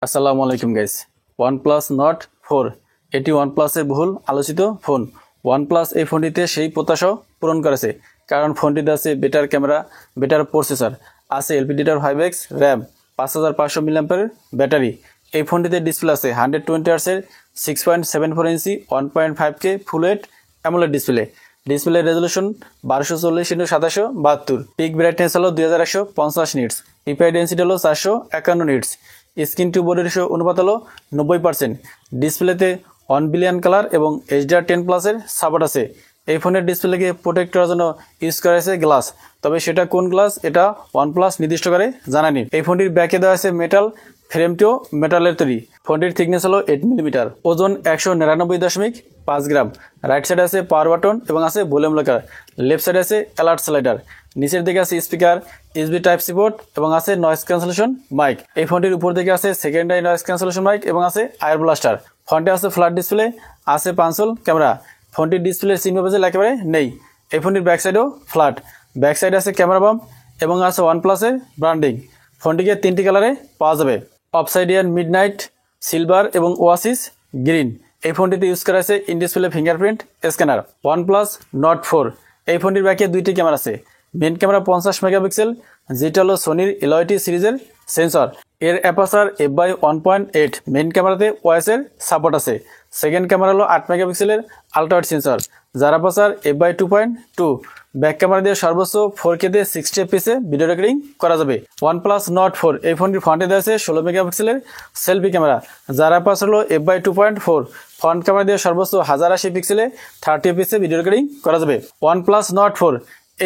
আসসালামু আলাইকুম guys. OnePlus Nord 4 এটি OnePlus-এর বহুল আলোচিত ফোন। OnePlus এই ফোনটিতে সেই প্রত্যাশা পূরণ করেছে, কারণ ফোনটিতে আছে বেটার ক্যামেরা, বেটার প্রসেসর, আছে LPDDR5X র্যাম, 5500 mAh ব্যাটারি। এই ফোনটিতে ডিসপ্লে আছে 120 Hz এর 6.74 inch 1.5K full HD AMOLED display resolution 1240x772, peak brightness হলো 2150 নিটস, পিপিআই ডেন্সিটি হলো 451 nits, screen to body ratio অনুপাত হলো 90%। ডিসপ্লেতে 1 বিলিয়ন কালার এবং HDR10+ এর সাপোর্ট আছে। এই ফোনের ডিসপ্লেকে প্রোটেক্ট করার জন্য ইউজ করা হয়েছে গ্লাস, তবে সেটা কোন গ্লাস এটা OnePlus নির্দিষ্ট করে জানায়নি। এই ফোনটির ব্যাকে দেওয়া আছে মেটাল, ফ্রেমটিও মেটালের তৈরি। ফোনটির থিকনেস হলো 8 মিলিমিটার, ওজন 199.5 গ্রাম। রাইট সাইডে আছে পাওয়ার বাটন এবং আছে ভলিউম লকার, লেফট সাইডে আছে অ্যালার্ট স্লাইডার, নিচের দিকে আছে speaker, USB type C port এবং আছে নয়েজ ক্যান্সেলেশন মাইক। এই ফোনটির উপর দিকে আছে সেকেন্ডারি নয়েজ ক্যান্সেলেশন মাইক এবং আছে আয়ার ব্লাস্টার। ফ্রন্টে আছে ফ্ল্যাট ডিসপ্লে, আছে পাঁচল ক্যামেরা। ফোনটির ডিসপ্লে সিম বেজেল একেবারে নেই। এই ফোনটির ব্যাক সাইডেও ফ্ল্যাট, ব্যাক সাইডে আছে ক্যামেরা বাম্প এবং আছে OnePlus-এর ব্র্যান্ডিং। ফোনটিকে 3টি কালারে পাওয়া যাবে: অবসাইডিয়ান, মিডনাইট, সিলভার এবং ওয়াসিস গ্রিন। এই ফোনটিতে ইউজ করা আছে in display fingerprint scanner. OnePlus Nord 4 এই ফোনটির ব্যাকে 2টি ক্যামেরা আছে। মেন ক্যামেরা 50 মেগাপিক্সেল, যেটা হলো সোনির এলওয়াইটি সিরিজের সেন্সর। এর অ্যাপারচার f/1.8। মেন ক্যামেরাতে ওএস এর সাপোর্ট আছে। সেকেন্ড ক্যামেরা হলো 8 মেগাপিক্সেলের আলট্রাওয়াইড সেন্সর, যার অ্যাপারচার f/2.2। ব্যাক ক্যামেরা দিয়ে সর্বোচ্চ 4K তে 60 fps ভিডিও রেকর্ডিং করা যাবে। OnePlus Nord 4 এই ফোনটির ফ্রন্টে দেওয়া আছে 16 মেগাপিক্সেলের সেলফি ক্যামেরা, যার অ্যাপারচার হলো f/2.4। ফ্রন্ট ক্যামেরা দিয়ে সর্বোচ্চ 1080 পিক্সেলে 30 fps ভিডিও রেকর্ডিং করা যাবে। OnePlus Nord 4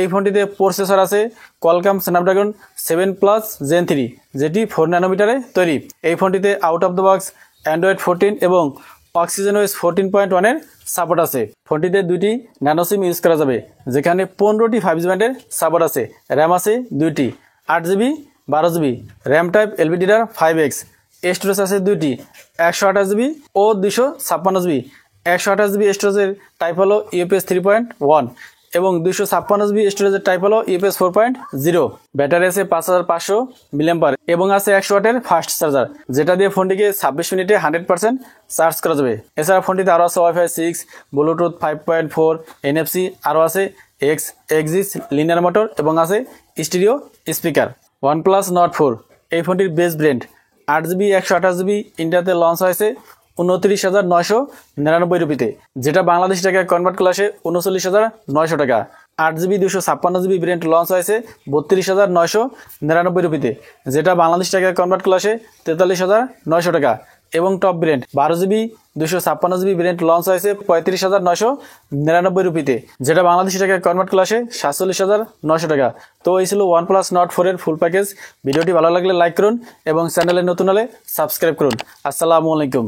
এই ফোনটিতে প্রসেসর আছে কোয়ালকম স্ন্যাপড্রাগন 7+ Gen 3, যেটি 4 ন্যানোমিটারে তৈরি। এই ফোনটিতে out of the box Android 14 এবং অক্সিজেনওএস 14.1 এর সাপোর্ট আছে। ফোনটিতে 2টি ন্যানো সিম ইউজ করা যাবে, যেখানে 15টি 5G ব্যান্ডের সাপোর্ট আছে। র্যাম আছে 2টি, 8GB 12GB, RAM type LPDDR5X। Storage আছে 2টি, 128GB ও 256GB। 128GB স্টোরেজের টাইপ হলো UFS 3.1 এবং 256GB স্টোরেজের টাইপ হলো UFS 4.0। ব্যাটারি আছে 5500 mAh এবং আছে 100 ওয়াটের ফাস্ট চার্জার, যেটা দিয়ে ফোনটিকে 26 মিনিটে 100% চার্জ করা যাবে। এছাড়া ফোনটিতে আরও আছে Wi-Fi 6, ব্লুটুথ 5.4, NFC, আরও আছে এক্সিস লিনিয়ার মোটর এবং আছে স্টিরিও স্পিকার। OnePlus Nord 4 এই ফোনটির বেস ব্র্যান্ড 8GB 128GB ইন্ডিয়াতে লঞ্চ হয়েছে 29,999 রুপিতে, যেটা বাংলাদেশ টাকায় কনভার্ট করলে আসে 39,900 টাকা। 8GB 256GB ভেরিয়েন্ট লঞ্চ হয়েছে 32,999 রুপিতে, যেটা বাংলাদেশ টাকায় কনভার্ট করলে আসে 43,900 টাকা। এবং top variant 12GB 256GB variant launch হয়েছে 35,999 রুপিতে, যেটা বাংলাদেশ টাকায় কনভার্ট করলে আসে 47,900 টাকা। তো এই ছিল OnePlus Nord 4 এর ফুল প্যাকেজ। ভিডিওটি ভালো লাগলে লাইক করুন এবং চ্যানেলে নতুন হলে সাবস্ক্রাইব করুন। আসসালামু আলাইকুম।